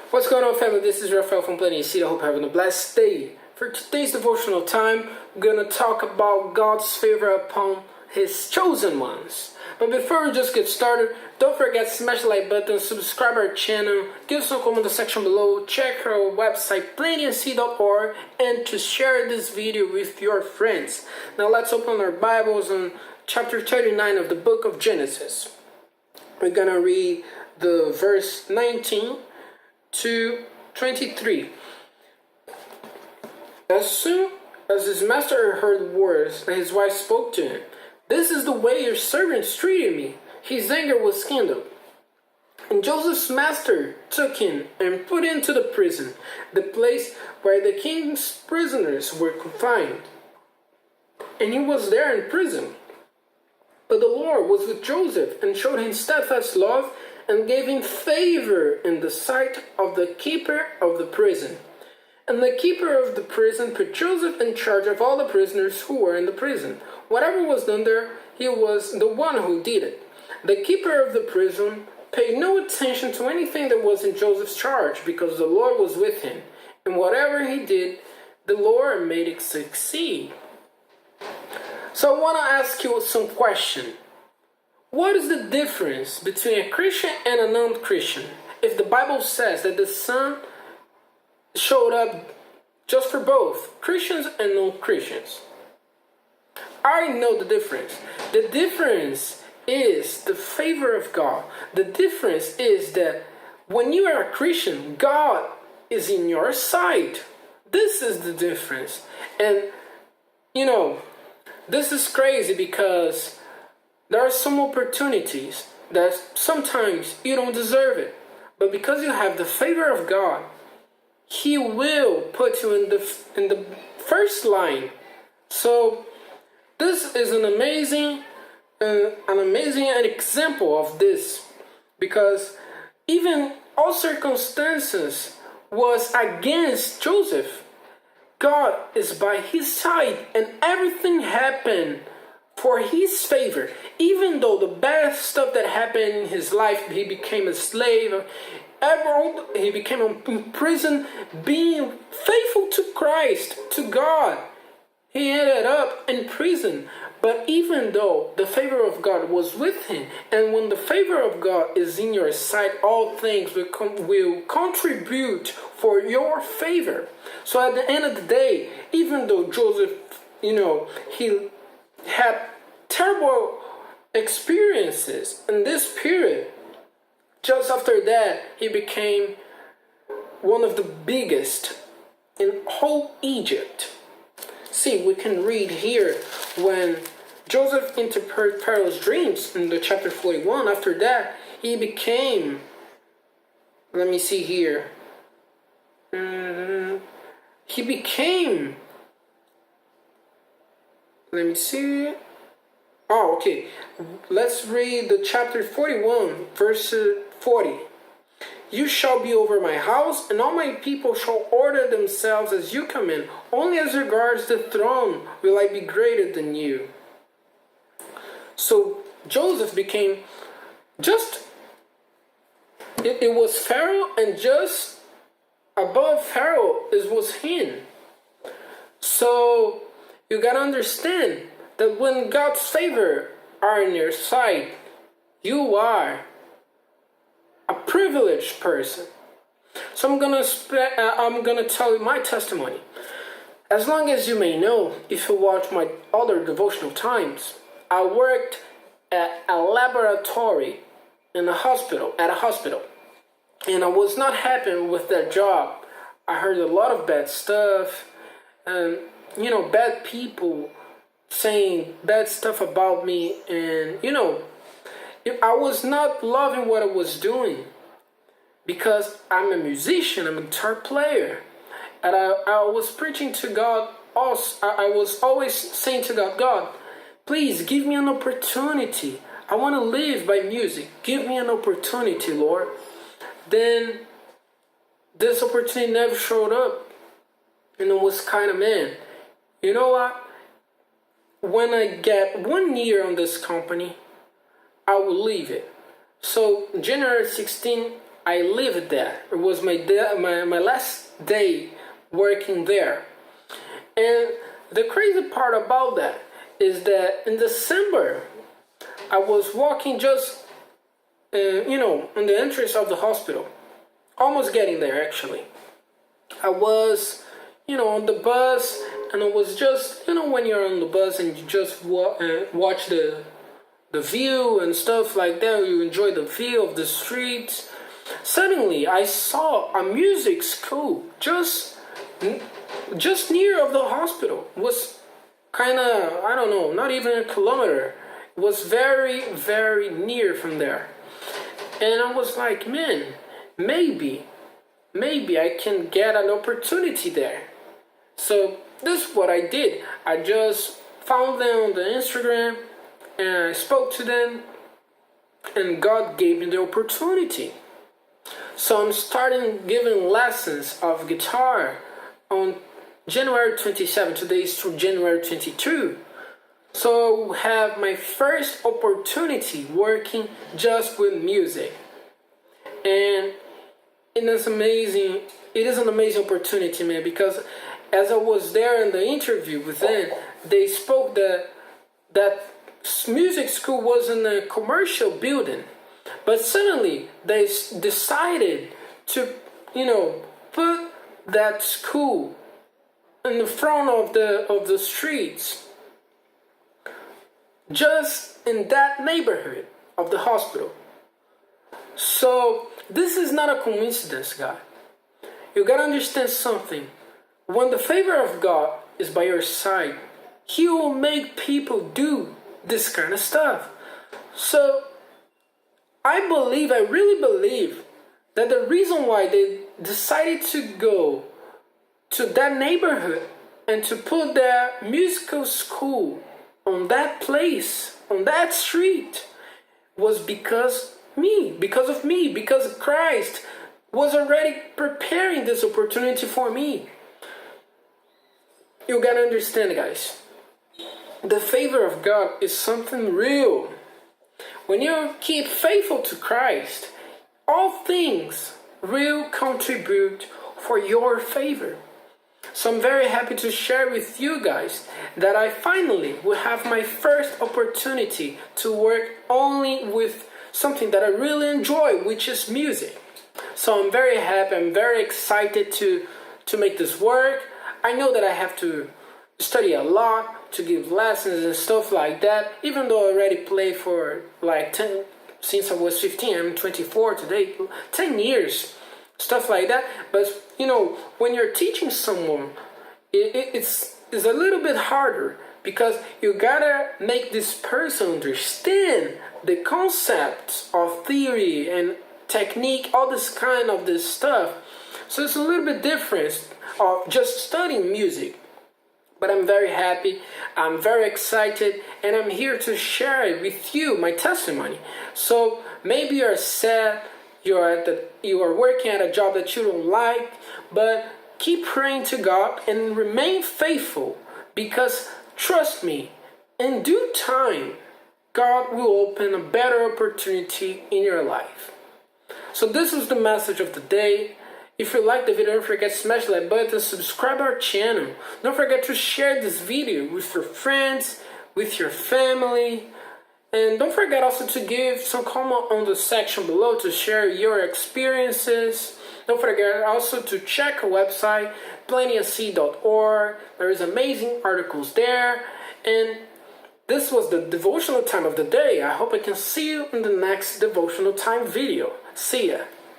What's going on, family? This is Rafael from Plenty Seed. I hope you're having a blessed day. For today's devotional time, we're going to talk about God's favor upon His chosen ones. But before we just get started, don't forget to smash the like button, subscribe our channel, give us a comment in the section below, check our website plentyofseed.org, and to share this video with your friends. Now let's open our Bibles on chapter 39 of the book of Genesis. We're going to read the verse 19 to 23. As soon as his master heard the words, and his wife spoke to him, "This is the way your servants treated me." His anger was kindled. And Joseph's master took him and put him into the prison, the place where the king's prisoners were confined. And he was there in prison. But the Lord was with Joseph and showed him steadfast love and gave him favor in the sight of the keeper of the prison. And the keeper of the prison put Joseph in charge of all the prisoners who were in the prison. Whatever was done there, he was the one who did it. The keeper of the prison paid no attention to anything that was in Joseph's charge, because the Lord was with him. And whatever he did, the Lord made it succeed. So I want to ask you some question. What is the difference between a Christian and a non-Christian? If the Bible says that the Son showed up just for both Christians and non-Christians. I know the difference. The difference is the favor of God. The difference is that when you are a Christian, God is in your side. This is the difference. And, this is crazy because there are some opportunities that sometimes you don't deserve it. But because you have the favor of God, He will put you in the first line. So this is an amazing example of this, because even all circumstances was against Joseph, God is by his side, and everything happened for his favor. Even though the bad stuff that happened in his life, he became a slave, he became in prison, being faithful to Christ, to God, he ended up in prison. But even though the favor of God was with him, and when the favor of God is in your side, all things will contribute for your favor. So at the end of the day, even though Joseph, he had terrible experiences in this period, just after that, he became one of the biggest in whole Egypt. See, we can read here when Joseph interpreted Pharaoh's dreams in the chapter 41. After that, he became, let me see here. Let me see. Oh, okay. Let's read the chapter 41, verse 40. "You shall be over my house, and all my people shall order themselves as you command. Only as regards the throne will I be greater than you." So Joseph became it was Pharaoh, and just above Pharaoh was him. So you gotta understand that when God's favor are in your side, you are a privileged person. So I'm gonna tell you my testimony. As long as you may know, if you watch my other devotional times, I worked at a laboratory at a hospital, and I was not happy with that job. I heard a lot of bad stuff, and bad people saying bad stuff about me, and I was not loving what I was doing, because I'm a musician, I'm a guitar player, and I was preaching to God. Also, I was always saying to God, "God, please give me an opportunity. I want to live by music. Give me an opportunity, Lord." Then this opportunity never showed up, and it was kind of, man, you know what? When I get 1 year on this company, I will leave it. So January 16, I lived there. It was my last day working there. And the crazy part about that is that in December, I was walking just, in the entrance of the hospital. Almost getting there, actually. I was, on the bus, and it was just, when you're on the bus and you just watch the view and stuff like that, you enjoy the view of the streets. Suddenly, I saw a music school just near of the hospital. It was kind of, I don't know, not even a kilometer. It was very, very near from there. And I was like, man, maybe I can get an opportunity there. So this is what I did. I just found them on the Instagram and I spoke to them, and God gave me the opportunity. So I'm starting giving lessons of guitar on January 27. Today is January 22. So I have my first opportunity working just with music. And it is amazing. It is an amazing opportunity, man, because as I was there in the interview with them, they spoke that music school was in a commercial building, but suddenly they decided to, put that school in the front of the streets, just in that neighborhood of the hospital. So this is not a coincidence, God. You gotta understand something. When the favor of God is by your side, He will make people do this kind of stuff. So I really believe that the reason why they decided to go to that neighborhood and to put their musical school on that place, on that street, was because of me, because Christ was already preparing this opportunity for me. You gotta understand, guys. The favor of God is something real. When you keep faithful to Christ, all things will contribute for your favor. So I'm very happy to share with you guys that I finally will have my first opportunity to work only with something that I really enjoy, which is music. So I'm very happy, I'm very excited to make this work. I know that I have to study a lot to give lessons and stuff like that, even though I already play for like 10, since I was 15, I'm 24 today, 10 years, stuff like that. But when you're teaching someone, it's a little bit harder, because you gotta make this person understand the concepts of theory and technique, all this kind of this stuff. So it's a little bit different of just studying music. But I'm very happy, I'm very excited, and I'm here to share with you my testimony. So maybe you're sad, you are working at a job that you don't like, but keep praying to God and remain faithful, because trust me, in due time, God will open a better opportunity in your life. So this was the message of the day. If you like the video, don't forget to smash the like button, subscribe our channel. Don't forget to share this video with your friends, with your family. And don't forget also to give some comment on the section below to share your experiences. Don't forget also to check our website, planetc.org. There is amazing articles there. And this was the devotional time of the day. I hope I can see you in the next devotional time video. See ya.